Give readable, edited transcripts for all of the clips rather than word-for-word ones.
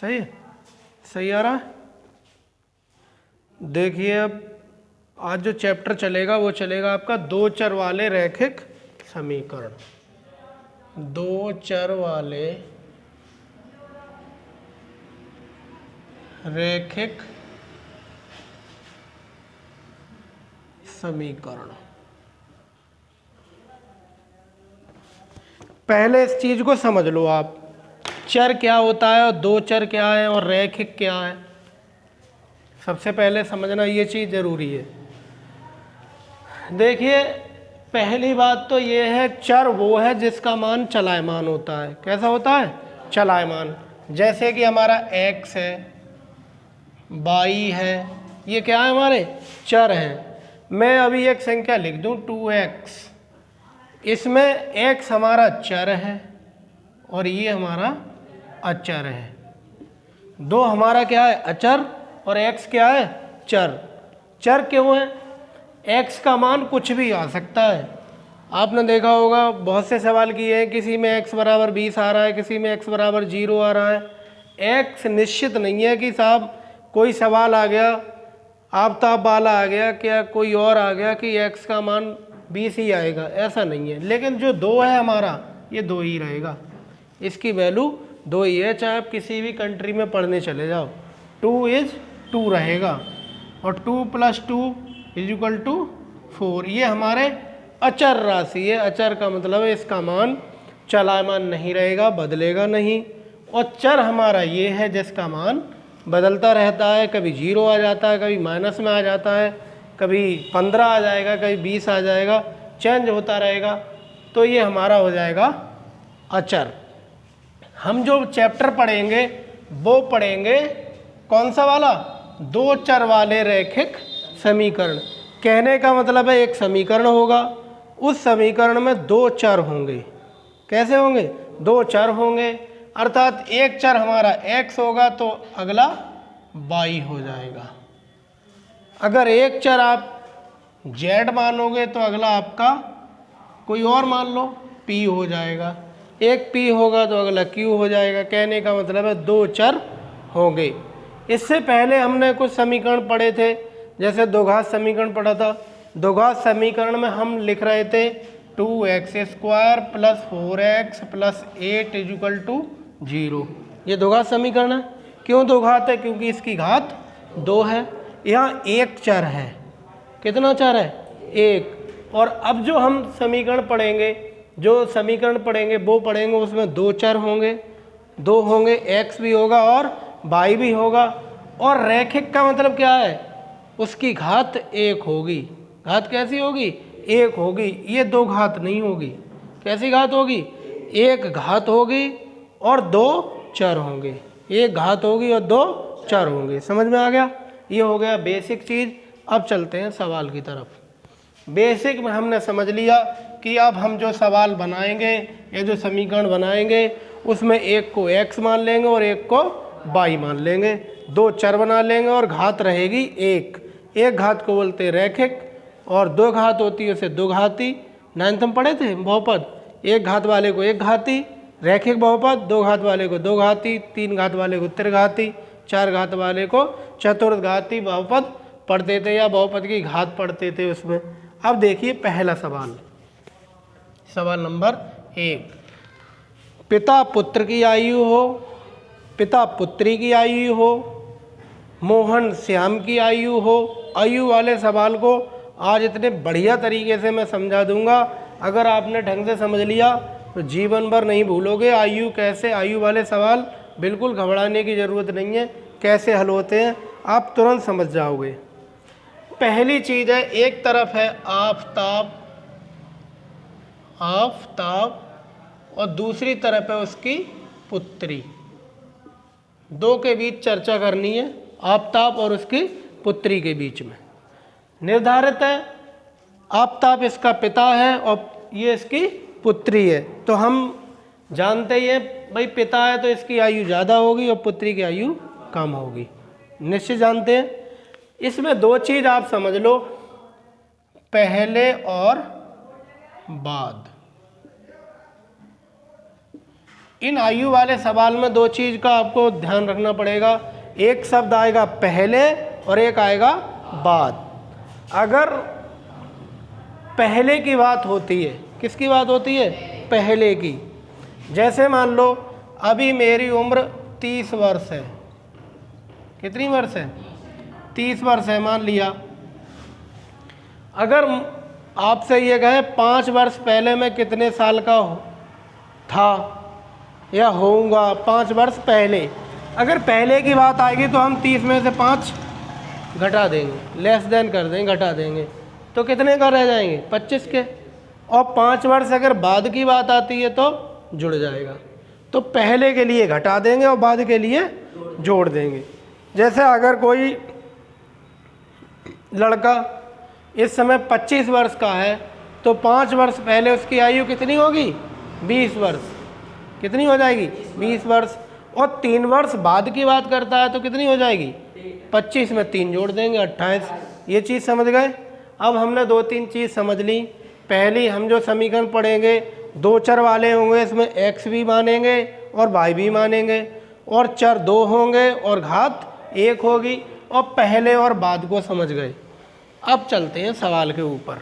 सही है, सही आ रहा है। देखिए अब आज जो चैप्टर चलेगा वो चलेगा आपका दो चर वाले रैखिक समीकरण। दो चर वाले रैखिक समीकरण। पहले इस चीज को समझ लो आप, चर क्या होता है और दो चर क्या है और रैखिक क्या है। सबसे पहले समझना ये चीज जरूरी है। देखिए पहली बात तो ये है, चर वो है जिसका मान चलायमान होता है। कैसा होता है? चलायमान। जैसे कि हमारा x है, y है, ये क्या है? हमारे चर हैं। मैं अभी एक संख्या लिख दूं 2x, इसमें x हमारा चर है और ये हमारा अचर है। दो हमारा क्या है? अचर, और x क्या है? चर। चर क्यों है? x का मान कुछ भी आ सकता है। आपने देखा होगा बहुत से सवाल किए हैं, किसी में x बराबर 20 आ रहा है, किसी में x बराबर 0 आ रहा है। x निश्चित नहीं है कि साहब कोई सवाल आ गया, आफ्ताब वाला आ गया, क्या कोई और आ गया कि x का मान 20 ही आएगा, ऐसा नहीं है। लेकिन जो दो है हमारा, ये दो ही रहेगा, इसकी वैल्यू दो ही है, चाहे आप किसी भी कंट्री में पढ़ने चले जाओ, 2 इज 2 रहेगा। और 2 + 2 = 4। ये हमारे अचर राशि है। अचर का मतलब है इसका मान चलायमान नहीं रहेगा, बदलेगा नहीं। और चर हमारा ये है जिसका मान बदलता रहता है, कभी 0 आ जाता है, कभी माइनस में आ जाता है, कभी 15 आ जाएगा, कभी 20 आ जाएगा, चेंज होता रहेगा। तो ये हमारा हो जाएगा अचर। हम जो चैप्टर पढ़ेंगे वो पढ़ेंगे कौन सा वाला? दो चर वाले रैखिक समीकरण। कहने का मतलब है एक समीकरण होगा, उस समीकरण में दो चर होंगे। कैसे होंगे? दो चर होंगे, अर्थात एक चर हमारा x होगा तो अगला y हो जाएगा। अगर एक चर आप z मानोगे तो अगला आपका कोई और मान लो p हो जाएगा। एक p होगा तो अगला q हो जाएगा। कहने का मतलब है दो चर होंगे। इससे पहले हमने कुछ समीकरण पढ़े थे, जैसे द्विघात समीकरण पढ़ा था। द्विघात समीकरण में हम लिख रहे थे 2x² + 4x + 8 = 0। ये द्विघात समीकरण है। क्यों द्विघात है? क्योंकि इसकी घात 2 है। यहाँ एक चर है। कितना चर है? एक। और अब जो हम समीकरण पढ़ेंगे, जो समीकरण पढ़ेंगे वो पढ़ेंगे उसमें दो चर होंगे, दो होंगे, x भी होगा और y भी होगा। और रैखिक का मतलब क्या है? उसकी घात एक होगी। घात कैसी होगी? एक होगी। ये दो घात नहीं होगी। कैसी घात होगी? एक घात होगी और दो चर होंगे। एक घात होगी और दो चर होंगे। समझ में आ गया? ये हो गया बेसिक चीज़। अब चलते हैं सवाल की तरफ। बेसिक में हमने समझ लिया कि अब हम जो सवाल बनाएंगे, ये जो समीकरण बनाएंगे, उसमें एक को x मान लेंगे और एक को y मान लेंगे। दो चर बना लेंगे और घात रहेगी एक। एक घात को बोलते हैं रैखिक और दो घात होती है उसे दो घाती। 9th में पढ़े थे बहुपद। एक घात वाले को एक घाती रैखिक बहुपद, दो घात वाले को दो घाती, तीन घात वाले को त्रिघाती, चार घात वाले को चतुर्घाती बहुपद पढ़ते थे या बहुपद की घात पढ़ते थे उसमें। अब देखिए पहला सवाल, सवाल नंबर 1। पिता पुत्र की आयु हो, पिता पुत्री की आयु हो, मोहन श्याम की आयु हो। आयु वाले सवाल को आज इतने बढ़िया तरीके से मैं समझा दूंगा, अगर आपने ढंग से समझ लिया तो जीवन भर नहीं भूलोगे आयु कैसे। आयु वाले सवाल बिल्कुल घबराने की ज़रूरत नहीं है, कैसे हल होते हैं आप तुरंत समझ जाओगे। पहली चीज़ है, एक तरफ है आफताब, आफताब, और दूसरी तरफ है उसकी पुत्री। दो के बीच चर्चा करनी है, आफताब और उसकी पुत्री के बीच में। निर्धारित है आफताब इसका पिता है और ये इसकी पुत्री है। तो हम जानते ही हैं भाई पिता है तो इसकी आयु ज़्यादा होगी और पुत्री की आयु कम होगी, निश्चित जानते हैं। इसमें दो चीज़ आप समझ लो, पहले और बाद। इन आयु वाले सवाल में दो चीज़ का आपको ध्यान रखना पड़ेगा, एक शब्द आएगा पहले और एक आएगा बाद। अगर पहले की बात होती है, किसकी बात होती है? पहले की। जैसे मान लो अभी मेरी उम्र 30 वर्ष है। कितनी वर्ष है? 30 वर्ष है मान लिया। अगर आपसे ये कहें 5 वर्ष पहले मैं कितने साल का था या होऊंगा 5 वर्ष पहले, अगर पहले की बात आएगी तो हम 30 में से 5 घटा देंगे, लेस देन कर देंगे, घटा देंगे, तो कितने का रह जाएंगे? 25 के। और 5 वर्ष अगर बाद की बात आती है तो जुड़ जाएगा, तो पहले के लिए घटा देंगे और बाद के लिए जोड़ देंगे। जैसे अगर कोई लड़का इस समय 25 वर्ष का है तो 5 वर्ष पहले उसकी आयु कितनी होगी? 20 वर्ष। कितनी हो जाएगी? 20 वर्ष। और 3 वर्ष बाद की बात करता है तो कितनी हो जाएगी? 25 में 3 जोड़ देंगे, 28। ये चीज़ समझ गए? अब हमने 2-3 चीज़ समझ ली। पहली, हम जो समीकरण पढ़ेंगे 2 चर वाले होंगे, इसमें x भी मानेंगे और y भी मानेंगे, और चर 2 होंगे और घात 1 होगी, और पहले और बाद को समझ गए। अब चलते हैं सवाल के ऊपर।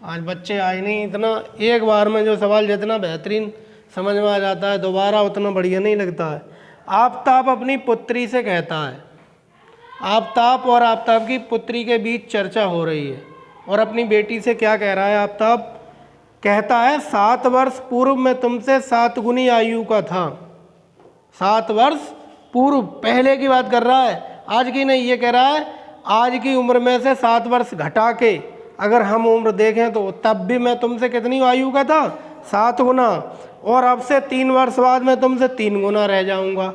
आज बच्चे आए नहीं, इतना एक बार में जो सवाल जितना बेहतरीन समझ में आ जाता है दोबारा उतना बढ़िया नहीं लगता है। आफताब अपनी पुत्री से कहता है, आफताब और आफताब की पुत्री के बीच चर्चा हो रही है, और अपनी बेटी से क्या कह रहा है? आफताब कहता है 7 वर्ष पूर्व मैं तुमसे 7 गुनी आयु का था। 7 वर्ष पूर्व, पहले की बात कर रहा है, आज की नहीं। ये कह रहा है आज की उम्र में से 7 वर्ष घटा के अगर हम उम्र देखें तो तब भी मैं तुमसे कितनी आयु का था? 7 गुना। और अब से 3 वर्ष बाद मैं तुमसे 3 गुना रह जाऊंगा।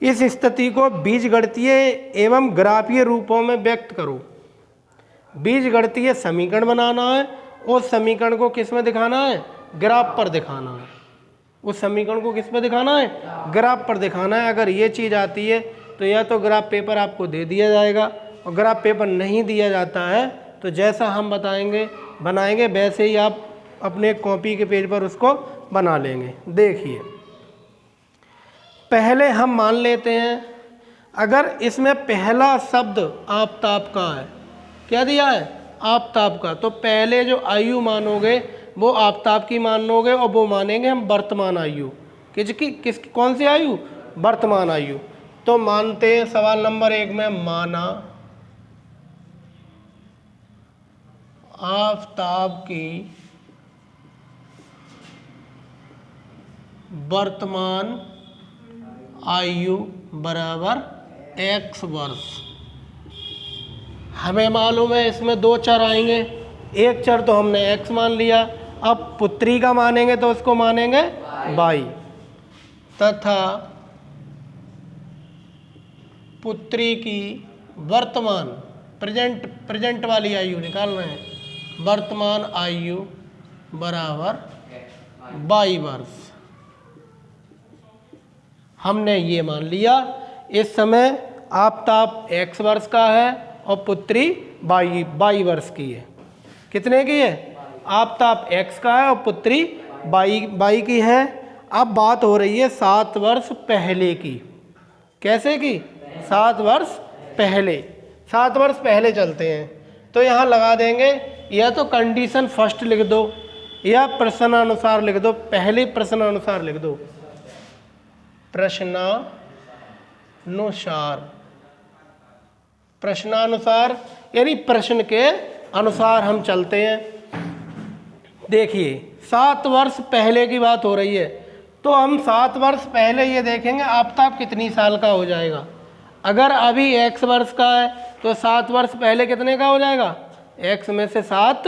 इस स्थिति को बीजगणितीय एवं ग्राफीय रूपों में व्यक्त करो। बीजगणितीय समीकरण बनाना है, उस समीकरण को किस में दिखाना है? ग्राफ पर दिखाना है। उस समीकरण को किस पर दिखाना है? ग्राफ पर दिखाना है। अगर ये चीज़ आती है तो या तो ग्राफ पेपर आपको दे दिया जाएगा, और ग्राफ पेपर नहीं दिया जाता है तो जैसा हम बनाएंगे वैसे ही आप अपने कॉपी के पेज पर उसको बना लेंगे। देखिए, पहले हम मान लेते हैं अगर इसमें पहला शब्द आफताब का है, क्या दिया है? आफताब का, तो पहले जो आयु मानोगे वो आफताब की मानोगे, और वो मानेंगे हम वर्तमान आयु। किसकी? कौन सी आयु? वर्तमान आयु। तो मानते हैं सवाल नंबर 1 में, माना आफताब की वर्तमान आयु बराबर x वर्ष। हमें मालूम है इसमें 2 चर आएंगे, एक चर तो हमने x मान लिया, अब पुत्री का मानेंगे तो उसको मानेंगे y, तथा पुत्री की वर्तमान प्रेजेंट वाली आयु निकाल रहे हैं, वर्तमान आयु बराबर 22 वर्ष। हमने ये मान लिया। इस समय आफताब x वर्ष का है और पुत्री 22 वर्ष की है। कितने की है? आफताब x का है और पुत्री 22 की है। अब बात हो रही है 7 वर्ष पहले की। कैसे की? 7 वर्ष पहले। 7 वर्ष पहले चलते हैं तो यहाँ लगा देंगे, या तो कंडीशन फर्स्ट लिख दो या प्रश्नानुसार लिख दो। पहले प्रश्नानुसार लिख दो, प्रश्नानुसार यानी प्रश्न के अनुसार हम चलते हैं। देखिए 7 वर्ष पहले की बात हो रही है तो हम 7 वर्ष पहले ये देखेंगे आफताब कितनी साल का हो जाएगा। अगर अभी x वर्ष का है तो 7 वर्ष पहले कितने का हो जाएगा? x में से 7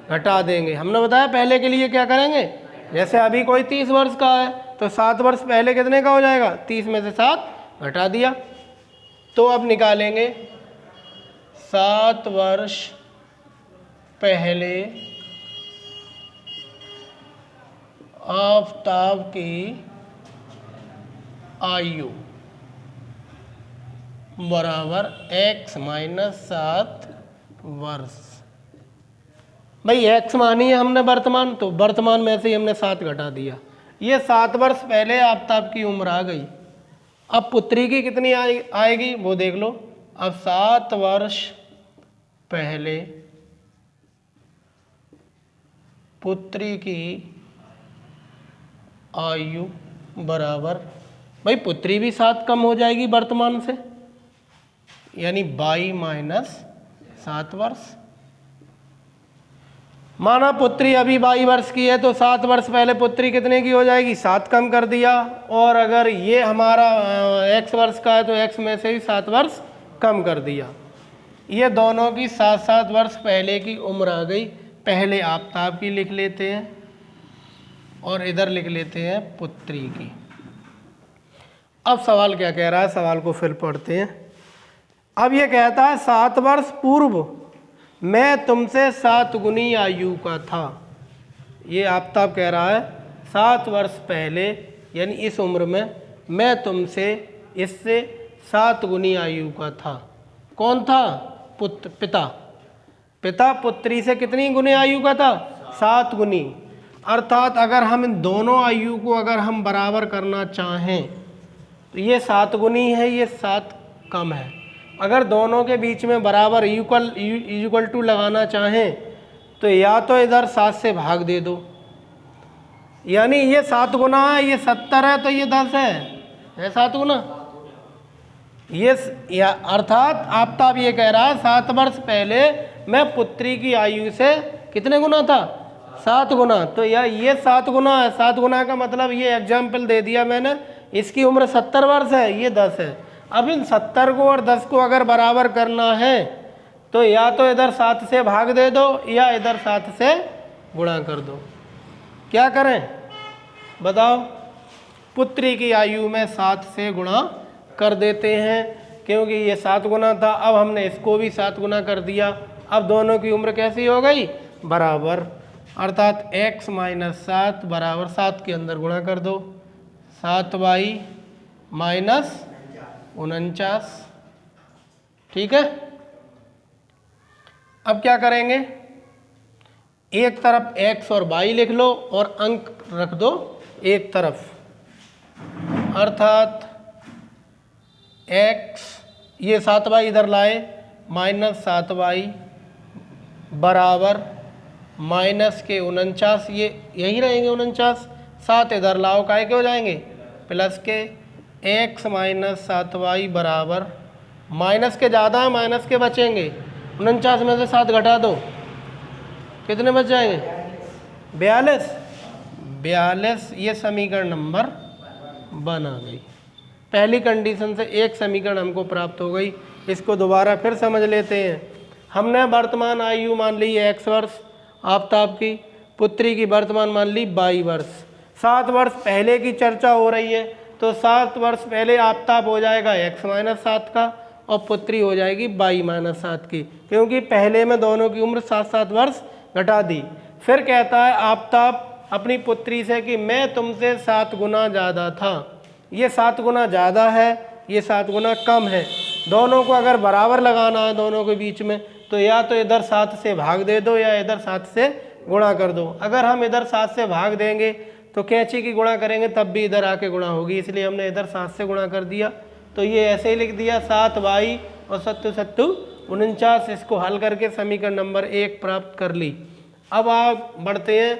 घटा देंगे। हमने बताया पहले के लिए क्या करेंगे, जैसे अभी कोई 30 वर्ष का है तो 7 वर्ष पहले कितने का हो जाएगा? 30 में से 7 घटा दिया। तो अब निकालेंगे 7 वर्ष पहले आफताब की आयु बराबर x - 7 वर्ष। भाई x मानी है हमने वर्तमान, तो वर्तमान में से ही हमने 7 घटा दिया। ये 7 वर्ष पहले आफ्ताब की उम्र आ गई। अब पुत्री की कितनी आएगी वो देख लो। अब 7 वर्ष पहले पुत्री की आयु बराबर, भाई पुत्री भी 7 कम हो जाएगी वर्तमान से, यानी 22 माइनस 7 वर्ष। माना पुत्री अभी 22 वर्ष की है तो 7 वर्ष पहले पुत्री कितने की हो जाएगी, 7 कम कर दिया। और अगर ये हमारा x वर्ष का है तो x में से भी 7 वर्ष कम कर दिया। ये दोनों की 7-7 वर्ष पहले की उम्र आ गई। पहले आफ्ताब की लिख लेते हैं और इधर लिख लेते हैं पुत्री की। अब सवाल क्या कह रहा है, सवाल को फिर पढ़ते हैं। अब ये कहता है 7 वर्ष पूर्व मैं तुमसे 7 गुनी आयु का था। ये आफ्ताब कह रहा है 7 वर्ष पहले यानी इस उम्र में मैं तुमसे इससे 7 गुनी आयु का था। कौन था? पिता। पिता पुत्री से कितनी गुनी आयु का था? 7 गुनी। अर्थात अगर हम इन दोनों आयु को अगर हम बराबर करना चाहें तो ये 7 गुनी है, ये 7 कम है। अगर दोनों के बीच में बराबर इक्वल टू लगाना चाहें तो या तो इधर 7 से भाग दे दो, यानी ये 7 गुना है, ये 70 है तो ये 10 है 7 गुना। ये अर्थात आफ्ताब ये कह रहा है 7 वर्ष पहले मैं पुत्री की आयु से कितने गुना था? 7 गुना। तो ये 7 गुना है। 7 गुना का मतलब ये एग्जाम्पल दे दिया मैंने, इसकी उम्र 70 वर्ष है, ये 10 है। अब इन 70 को और 10 को अगर बराबर करना है तो या तो इधर 7 से भाग दे दो या इधर 7 से गुणा कर दो। क्या करें बताओ? पुत्री की आयु में 7 से गुणा कर देते हैं क्योंकि ये 7 गुना था। अब हमने इसको भी 7 गुना कर दिया। अब दोनों की उम्र कैसी हो गई? बराबर। अर्थात x माइनस 7 बराबर 7 के अंदर गुणा कर दो, 7y माइनस 49। ठीक है। अब क्या करेंगे? एक तरफ x और y लिख लो और अंक रख दो एक तरफ। अर्थात x ये 7y इधर लाए माइनस 7y बराबर माइनस के 49, ये यही रहेंगे 49। 7 इधर लाओ काहे के हो जाएंगे प्लस के। x माइनस 7y बराबर माइनस के ज़्यादा है माइनस के बचेंगे। 49 में से 7 घटा दो, कितने बच जाएंगे? 42। ये समीकरण नंबर 1 आ गई। पहली कंडीशन से एक समीकरण हमको प्राप्त हो गई। इसको दोबारा फिर समझ लेते हैं। हमने वर्तमान आयु मान ली है x वर्ष आफ्ताब की, पुत्री की वर्तमान मान ली 22 वर्ष। 7 वर्ष पहले की चर्चा हो रही है तो 7 वर्ष पहले आफ्ताब हो जाएगा x माइनस 7 का और पुत्री हो जाएगी 22 माइनस 7 की, क्योंकि पहले में दोनों की उम्र 7-7 वर्ष घटा दी। फिर कहता है आफ्ताब अपनी पुत्री से कि मैं तुमसे 7 गुना ज़्यादा था। ये 7 गुना ज़्यादा है, ये 7 गुना कम है। दोनों को अगर बराबर लगाना है दोनों के बीच में तो या तो इधर 7 से भाग दे दो या इधर 7 से गुणा कर दो। अगर हम इधर 7 से भाग देंगे तो कैंची की गुणा करेंगे तब भी इधर आके गुणा होगी, इसलिए हमने इधर 7 से गुणा कर दिया। तो ये ऐसे ही लिख दिया 7y और 7 49। इसको हल करके समीकरण नंबर 1 प्राप्त कर ली। अब आप बढ़ते हैं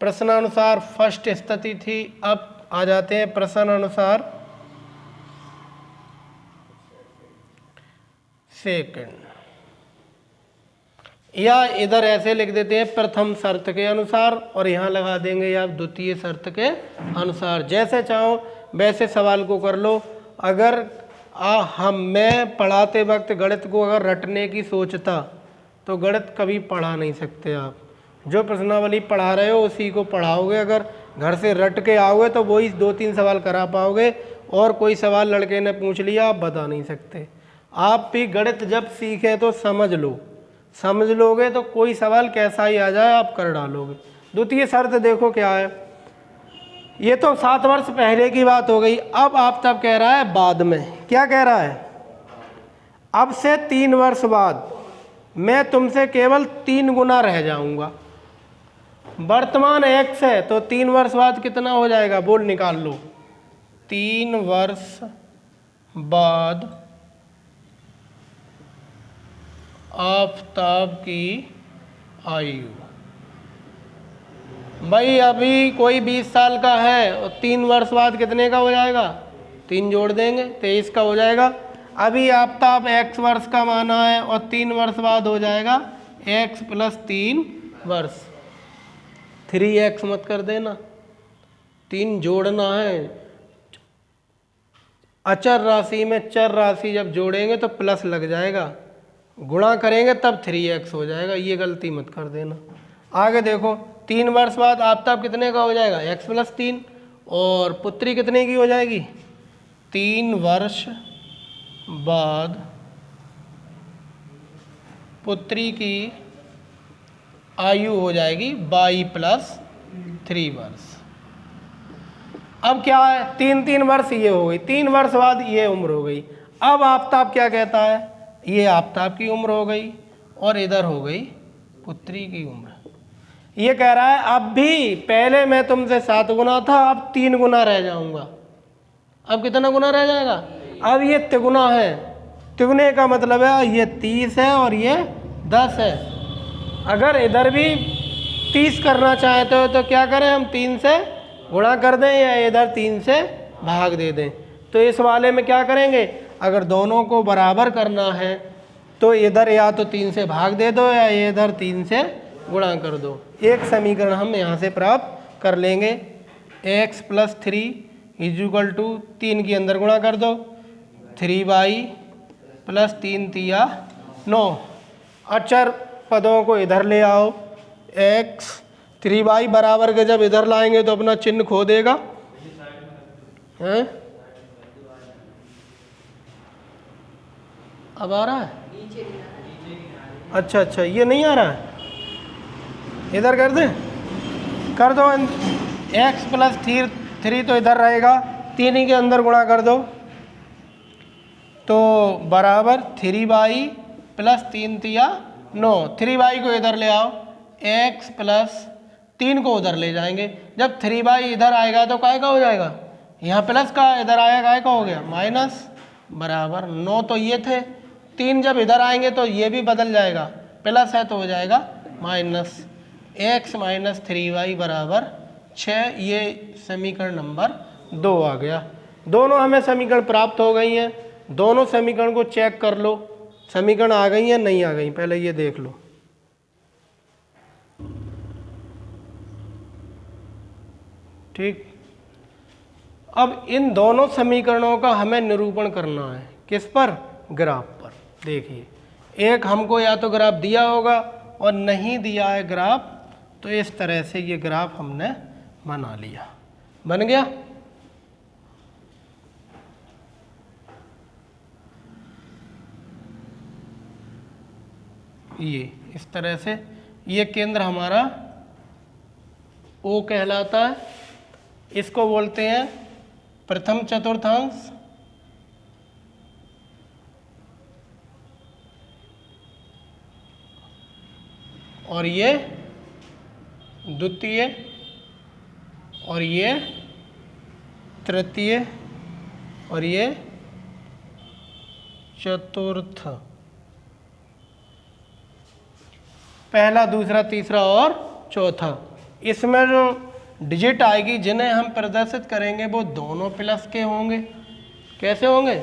प्रश्नानुसार। फर्स्ट स्थिति थी, अब आ जाते हैं प्रश्नानुसार सेकंड। या इधर ऐसे लिख देते हैं प्रथम शर्त के अनुसार और यहाँ लगा देंगे या द्वितीय शर्त के अनुसार। जैसे चाहो वैसे सवाल को कर लो। अगर मैं पढ़ाते वक्त गणित को अगर रटने की सोचता तो गणित कभी पढ़ा नहीं सकते आप। जो प्रश्नावली पढ़ा रहे हो उसी को पढ़ाओगे। अगर घर से रट के आओगे तो वही 2-3 सवाल करा पाओगे, और कोई सवाल लड़के ने पूछ लिया आप बता नहीं सकते। आप भी गणित जब सीखें तो समझ लो, समझ लोगे तो कोई सवाल कैसा ही आ जाए आप कर डालोगे। द्वितीय शर्त देखो क्या है। ये तो 7 वर्ष पहले की बात हो गई। अब आप तब कह रहा है बाद में। क्या कह रहा है? अब से 3 वर्ष बाद मैं तुमसे केवल 3 गुना रह जाऊंगा। वर्तमान x है तो 3 वर्ष बाद कितना हो जाएगा, बोल निकाल लो। 3 वर्ष बाद आफताब की आयु, भाई अभी कोई 20 साल का है और 3 वर्ष बाद कितने का हो जाएगा, 3 जोड़ देंगे 23 का हो जाएगा। अभी आफताब x वर्ष का माना है और 3 वर्ष बाद हो जाएगा x + 3 वर्ष। 3x मत कर देना, 3 जोड़ना है। अचर राशि में चर राशि जब जोड़ेंगे तो प्लस लग जाएगा, गुणा करेंगे तब 3x हो जाएगा, ये गलती मत कर देना। आगे देखो 3 वर्ष बाद आफताब कितने का हो जाएगा, x + 3, और पुत्री कितने की हो जाएगी, 3 वर्ष बाद पुत्री की आयु हो जाएगी 22 + 3 वर्ष। अब क्या है, 3 वर्ष ये हो गई, 3 वर्ष बाद ये उम्र हो गई। अब आफताब क्या कहता है, ये आफताब की उम्र हो गई और इधर हो गई पुत्री की उम्र। ये कह रहा है अब भी पहले मैं तुमसे 7 गुना था, अब 3 गुना रह जाऊंगा। अब कितना गुना रह जाएगा, अब ये तिगुना है। तिगुने का मतलब है ये 30 है और ये 10 है। अगर इधर भी 30 करना चाहते हो तो क्या करें, हम 3 से गुणा कर दें या इधर 3 से भाग दे दें। तो इस वाले में क्या करेंगे, अगर दोनों को बराबर करना है तो इधर या तो 3 से भाग दे दो या इधर 3 से गुणा कर दो। एक समीकरण हम यहाँ से प्राप्त कर लेंगे, x + 3 = 3 के अंदर गुणा कर दो, 3y + 3 तिया 9। अचर पदों को इधर ले आओ, x 3y बराबर के जब इधर लाएंगे तो अपना चिन्ह खो देगा, हैं? अब आ रहा है, अच्छा ये नहीं आ रहा है, इधर कर दें, कर दो। x + 3 तो इधर रहेगा, 3 ही के अंदर गुणा कर दो तो बराबर 3y + 3 तिया 9। 3y को इधर ले आओ, x + 3 को उधर ले जाएंगे। जब 3y इधर आएगा तो काय का हो जाएगा, यहाँ प्लस का, इधर आया काय का हो गया माइनस, बराबर 9 तो ये थे, 3 जब इधर आएंगे तो ये भी बदल जाएगा, प्लस है तो हो जाएगा माइनस। x - 3y = 6। ये समीकरण नंबर 2 आ गया। दोनों हमें समीकरण प्राप्त हो गई हैं। दोनों समीकरण को चेक कर लो, समीकरण आ गई हैं नहीं आ गई, पहले ये देख लो। ठीक, अब इन दोनों समीकरणों का हमें निरूपण करना है, किस पर, ग्राफ पर। देखिए, एक हमको या तो ग्राफ दिया होगा और नहीं दिया है ग्राफ, तो इस तरह से ये ग्राफ हमने बना लिया, बन गया। ये इस तरह से, ये केंद्र हमारा O कहलाता है, इसको बोलते हैं प्रथम चतुर्थांश, और ये द्वितीय, और ये तृतीय, और ये चतुर्थ। पहला, दूसरा, तीसरा और चौथा। इसमें जो डिजिट आएगी जिन्हें हम प्रदर्शित करेंगे वो दोनों प्लस के होंगे। कैसे होंगे,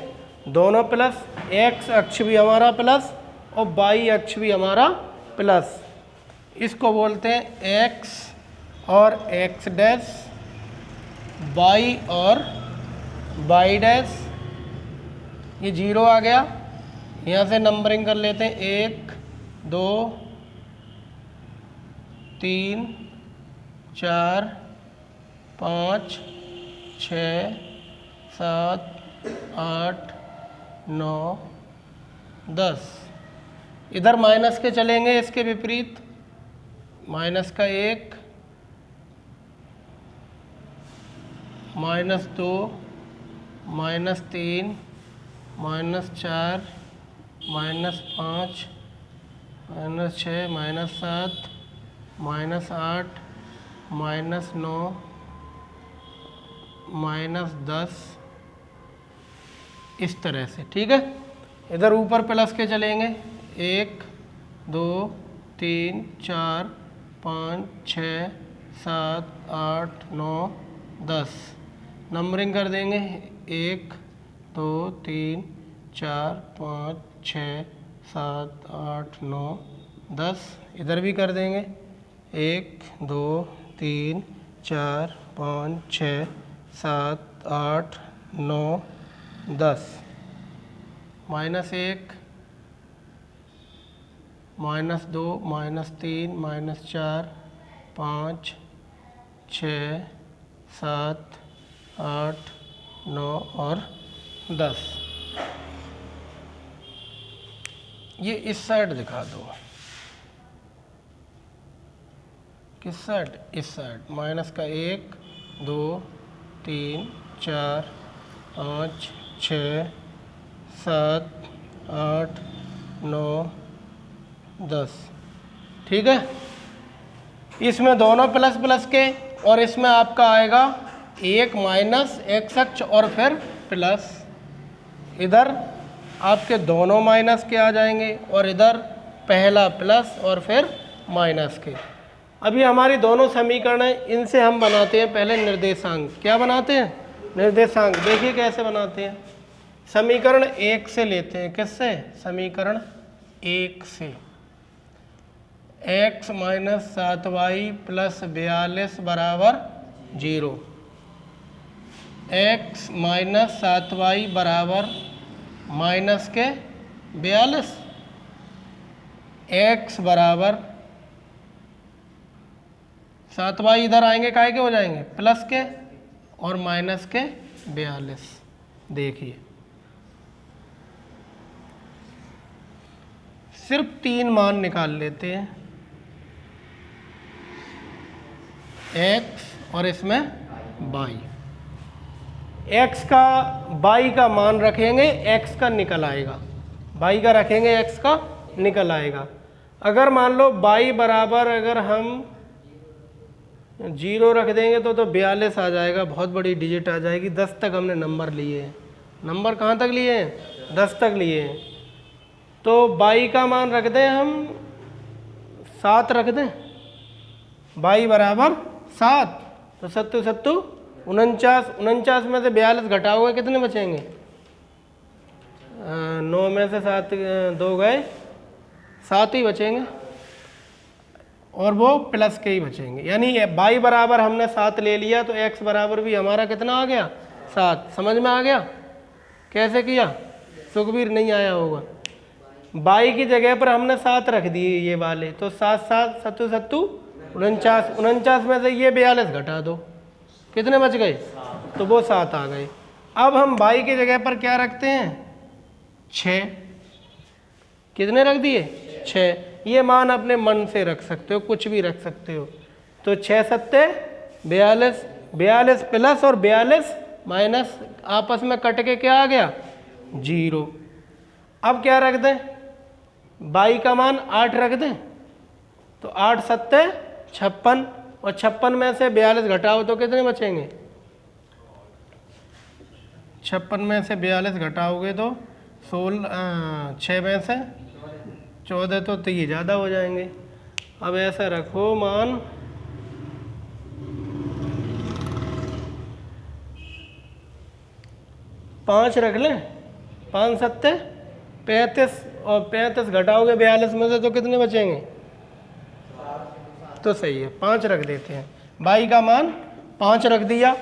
दोनों प्लस, x अक्ष भी हमारा प्लस और y अक्ष भी हमारा प्लस। इसको बोलते हैं x और x डैश, y और y डैश। ये 0 आ गया, यहाँ से नंबरिंग कर लेते हैं, 1 2 3 4 5 6 7 8 9 10। इधर माइनस के चलेंगे, इसके विपरीत, -1 -2 -3 -4 -5 -6 -7 -8 -9 -10 इस तरह से। ठीक है, इधर ऊपर प्लस के चलेंगे 1 2 3 4 5 6 7 8 9 10 नंबरिंग कर देंगे 1 2 3 4 5 6 7 8 9 10। इधर भी कर देंगे 1 2 3 4 5 6 7 8 9 10 -1 -2 -3 -4 5 6 7 8 9 और 10। ये इस साइड दिखा दो, किस साइड? इस साइड। माइनस का 1 2 3 4 5 6 7 8 9 10। ठीक है, इसमें दोनों प्लस प्लस के, और इसमें आपका आएगा 1 माइनस एक्स अक्ष और फिर प्लस। इधर आपके दोनों माइनस के आ जाएंगे और इधर पहला प्लस और फिर माइनस के। अभी हमारी दोनों समीकरण हैं, इनसे हम बनाते हैं पहले निर्देशांक। क्या बनाते हैं? निर्देशांक। देखिए कैसे बनाते हैं। समीकरण 1 से लेते हैं। किससे? समीकरण 1 से। x माइनस 7y प्लस 42 बराबर 0। x माइनस 7y बराबर माइनस के 42। x बराबर 7y इधर आएंगे, काय के हो जाएंगे? प्लस के, और माइनस के 42। देखिए सिर्फ 3 मान निकाल लेते हैं, x और इसमें y। x का y का मान रखेंगे, x का निकल आएगा। y का रखेंगे, x का निकल आएगा। अगर मान लो y बराबर, अगर हम 0 रख देंगे तो 42 आ जाएगा, बहुत बड़ी डिजिट आ जाएगी। 10 तक हमने नंबर लिए हैं। नंबर कहाँ तक लिए हैं? 10 तक लिए हैं। तो y का मान रख दें हम 7 रख दें, y बराबर 7। तो 7 7 49। 49 में से 42 घटाओगे कितने बचेंगे? 9 में से 7 2 गए, 7 ही बचेंगे, और वो प्लस के ही बचेंगे। यानी y बराबर हमने 7 ले लिया, तो x बराबर भी हमारा कितना आ गया? 7। समझ में आ गया कैसे किया? सुखबीर नहीं आया होगा। y की जगह पर हमने 7 रख दिए ये वाले, तो 7 7 7 7 49। 49 में से ये 42 घटा दो, कितने बच गए? तो वो 7 आ गए। अब हम y की जगह पर क्या रखते हैं? 6। कितने रख दिए? 6। ये मान अपने मन से रख सकते हो, कुछ भी रख सकते हो। तो 6 7 42, 42 प्लस और 42 माइनस आपस में कट के क्या आ गया? 0। अब क्या रख दें? y का मान 8 रख दें, तो 8 7 56, और 56 में से 42 घटाओ तो कितने बचेंगे? 56 में से 42 घटाओगे तो 16, 6 में से 14, तो ये ज़्यादा हो जाएंगे। अब ऐसा रखो मान 5 रख लें। 5 7 35, और 35 घटाओगे 42 में से तो कितने बचेंगे? तो सही है, 5 रख देते हैं। y का मान 5 रख दिया।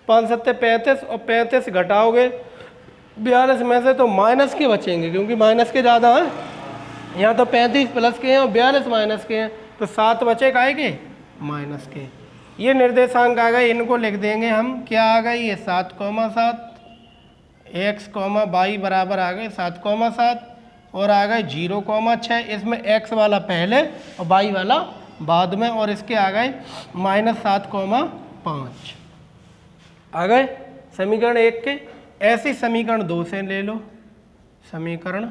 5 7 35, और 35 घटाओगे 42 में से तो माइनस के बचेंगे, क्योंकि माइनस के ज़्यादा हैं। यहाँ तो 35 प्लस के हैं और 42 माइनस के हैं, तो 7 बचे काहे के? माइनस के। ये निर्देशांक आ गए, इनको लिख देंगे हम। क्या आ गई? ये 7,7। x, y बराबर आ गए 7,7, और आ गए 0,6। इसमें x वाला पहले और y वाला बाद में, और इसके आ गए -7,5 आ गए समीकरण 1 के। ऐसे समीकरण 2 से ले लो। समीकरण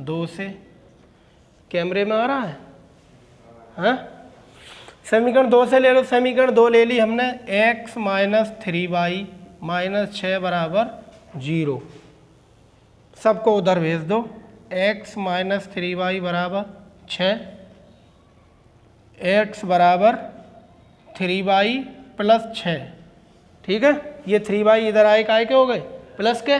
2 से कैमरे में आ रहा है? हाँ, समीकरण 2 से ले लो। समीकरण 2 ले ली हमने, x माइनस 3y माइनस 6 बराबर 0। सबको उधर भेज दो। x माइनस 3y बराबर 6, x बराबर 3y प्लस 6। ठीक है, ये 3y इधर आए काय के हो गए? प्लस के।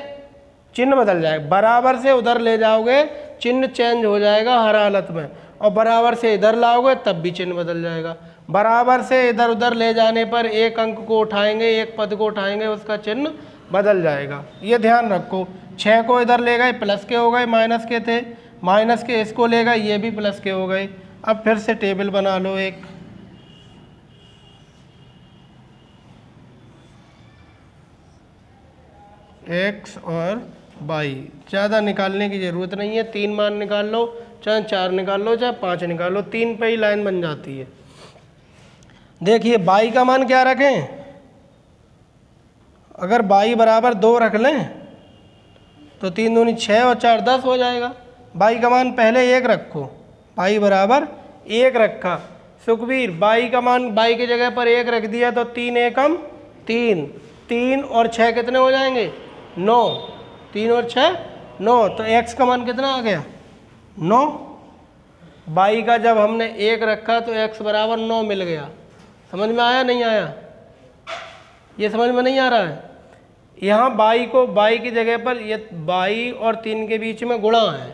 चिन्ह बदल जाएगा, बराबर से उधर ले जाओगे चिन्ह चेंज हो जाएगा हर हालत में, और बराबर से इधर लाओगे तब भी चिन्ह बदल जाएगा। बराबर से इधर उधर ले जाने पर एक अंक को उठाएंगे, एक पद को उठाएंगे, उसका चिन्ह बदल जाएगा, ये ध्यान रखो। 6 को इधर ले गए प्लस के हो गए, माइनस के थे, माइनस के इसको ले गए, ये भी प्लस के हो गए। अब फिर से टेबल बना लो एक, x और y। ज़्यादा निकालने की ज़रूरत नहीं है, 3 मान निकाल लो, चाहे 4 निकाल लो, चाहे 5 निकाल लो, 3 पे ही लाइन बन जाती है। देखिए y का मान क्या रखें? अगर y बराबर 2 रख लें तो 3 दूनी 6 और 4 10 हो जाएगा। y का मान पहले 1 रखो, y बराबर 1 रखा। सुखबीर y का मान y की जगह पर 1 रख दिया तो 3 एकम 3, 3 और 6 कितने हो जाएंगे? 9, 3 और 6 9। तो x का मान कितना आ गया? 9। y का जब हमने 1 रखा तो x बराबर 9 मिल गया। समझ में आया नहीं आया? ये समझ में नहीं आ रहा है? यहाँ y को y की जगह पर, ये y और 3 के बीच में गुणा है,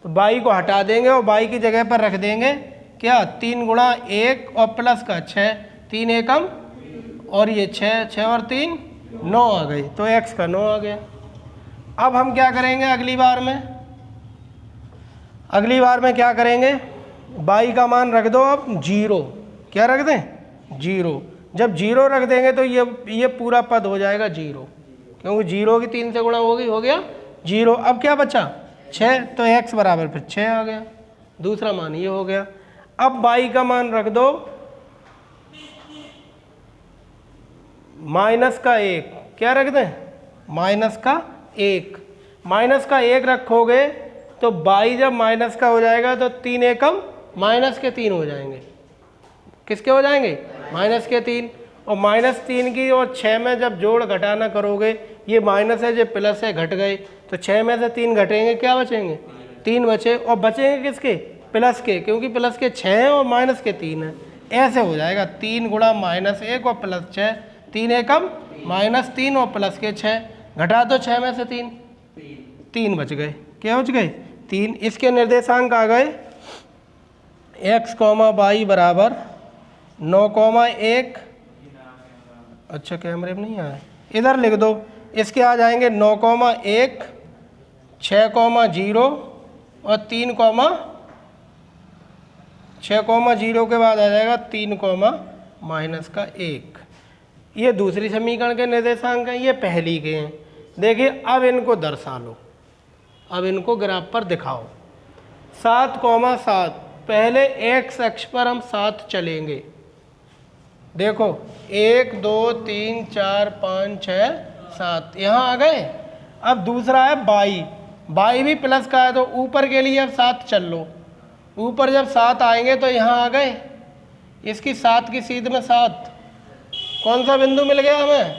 तो y को हटा देंगे और y की जगह पर रख देंगे क्या? 3 गुणा 1 और प्लस का 6, 3 एकम, और ये 6, 6 और 3 9 आ गई, तो x का 9 आ गया। अब हम क्या करेंगे अगली बार में? अगली बार में क्या करेंगे? y का मान रख दो अब 0। क्या रख दें? 0। जब 0 रख देंगे तो ये पूरा पद हो जाएगा 0, क्योंकि 0 की 3 से गुणा होगी, हो गया 0। अब क्या बचा? 6, तो x बराबर फिर 6 आ गया, दूसरा मान ये हो गया। अब y का मान रख दो माइनस का 1। क्या रख दें? माइनस का 1। माइनस का 1 रखोगे तो y जब माइनस का हो जाएगा तो 3 एकम माइनस के 3 हो जाएंगे। किसके हो जाएंगे? माइनस के 3। और -3 की और 6 में जब जोड़ घटाना करोगे, ये माइनस है, ये प्लस है, घट गए, तो 6 में से 3 घटेंगे, क्या बचेंगे? 3 बचे, और बचेंगे किसके? प्लस के, क्योंकि प्लस के 6 हैं और माइनस के 3 हैं। ऐसे हो जाएगा 3 गुणा -1 और प्लस 6, 3 एकम -3 और प्लस के 6, घटा दो 6 में से 3 बच गए। क्या बच गए? 3। इसके निर्देशांक आ गए x, y बराबर 9, 1। अच्छा, कैमरे में नहीं आया, इधर लिख दो। इसके आ जाएंगे 9, 1, 6, 0 और 3, 6, 0 के बाद आ जाएगा 3, -1। ये दूसरी समीकरण के निर्देशांक हैं, ये पहली के हैं। देखिए अब इनको दर्शा लो, अब इनको ग्राफ पर दिखाओ। 7, 7, पहले x अक्ष पर हम 7 चलेंगे। देखो 1, 2, 3, 4, 5, 6, 7 यहाँ आ गए। अब दूसरा है y भी प्लस का है, तो ऊपर के लिए अब 7 चल लो। ऊपर जब 7 आएंगे तो यहाँ आ गए, इसकी 7 की सीध में 7। कौन सा बिंदु मिल गया हमें?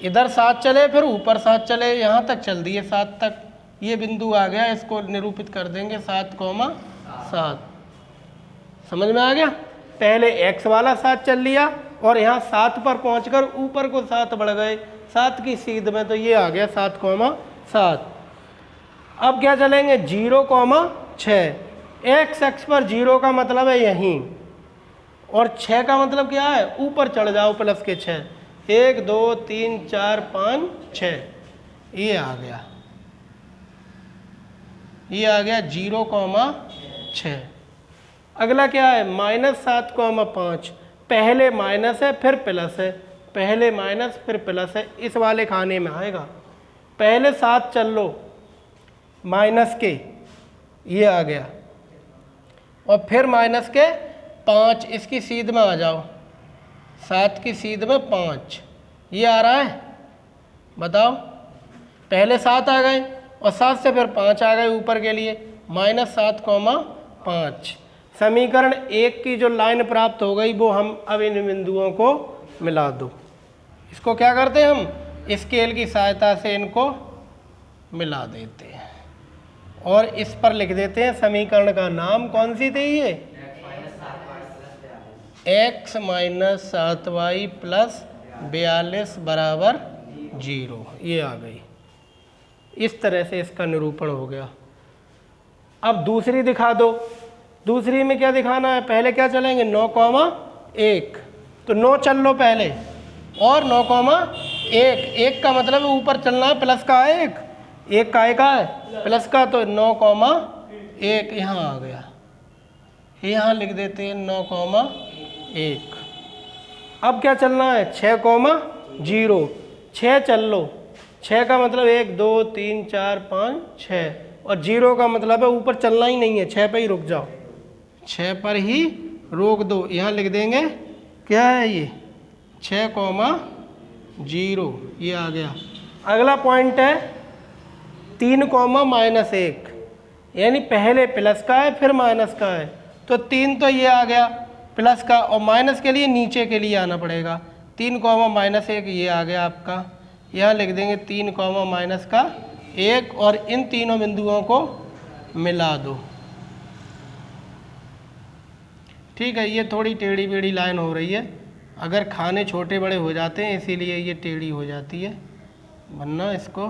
इधर 7 चले, फिर ऊपर 7 चले, यहाँ तक चल दिए 7 तक, ये बिंदु आ गया। इसको निरूपित कर देंगे 7, 7। समझ में आ गया? पहले x वाला 7 चल लिया और यहाँ 7 पर पहुँचकर ऊपर को 7 बढ़ गए, 7 की सीध में, तो ये आ गया 7, 7। अब क्या चलेंगे? 0, 6। x अक्ष पर 0 का मतलब है यहीं, और 6 का मतलब क्या है? ऊपर चढ़ जाओ प्लस के 6। 1, 2, 3, 4, 5, 6, ये आ गया, ये आ गया 0, 6। अगला क्या है? -7, 5। पहले माइनस है फिर प्लस है, पहले माइनस फिर प्लस है, इस वाले खाने में आएगा। पहले 7 चल लो माइनस के, ये आ गया, और फिर माइनस के 5, इसकी सीध में आ जाओ, 7 की सीध में 5, ये आ रहा है। बताओ, पहले 7 आ गए और 7 से फिर 5 आ गए ऊपर के लिए, -7, 5। समीकरण 1 की जो लाइन प्राप्त हो गई वो हम अब इन बिंदुओं को मिला दो। इसको क्या करते हैं हम स्केल की सहायता से इनको मिला देते हैं और इस पर लिख देते हैं समीकरण का नाम। कौन सी थी ये? x माइनस 7y प्लस 42 बराबर 0। ये आ गई। इस तरह से इसका निरूपण हो गया। अब दूसरी दिखा दो। दूसरी में क्या दिखाना है? पहले क्या चलेंगे? 9,1। तो 9 चल लो पहले और 9,1। 1 का मतलब ऊपर चलना है, प्लस का है 1। 1 का है प्लस का, तो 9,1 यहाँ आ गया। यहाँ लिख देते हैं 9,1। अब क्या चलना है? 6,0। 6 चल लो। 6 का मतलब 1 2 3 4 5 6 और 0 का मतलब है ऊपर चलना ही नहीं है, 6 पे ही रुक जाओ। 6 पर ही रोक दो। यहाँ लिख देंगे क्या है ये? 6,0। ये आ गया। अगला पॉइंट है 3,-1, यानी पहले प्लस का है फिर माइनस का है। तो 3 तो ये आ गया प्लस का, और माइनस के लिए नीचे के लिए आना पड़ेगा। 3,-1 ये आ गया आपका। यहाँ लिख देंगे 3,-1 और इन तीनों बिंदुओं को मिला दो। ठीक है, ये थोड़ी टेढ़ी बेढ़ी लाइन हो रही है। अगर खाने छोटे बड़े हो जाते हैं इसीलिए ये टेढ़ी हो जाती है, वरना इसको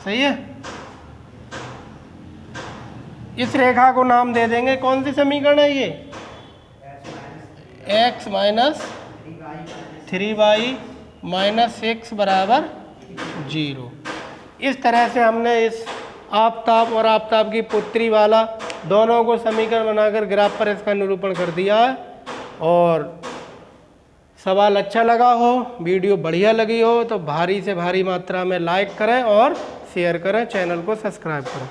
सही है। इस रेखा को नाम दे देंगे, कौन सी समीकरण है ये? x माइनस 3y माइनस 6 बराबर 0। इस तरह से हमने इस आफताब और आफताब की पुत्री वाला दोनों को समीकरण बनाकर ग्राफ पर इसका निरूपण कर दिया है। और सवाल अच्छा लगा हो, वीडियो बढ़िया लगी हो तो भारी से भारी मात्रा में लाइक करें और शेयर करें, चैनल को सब्सक्राइब करें।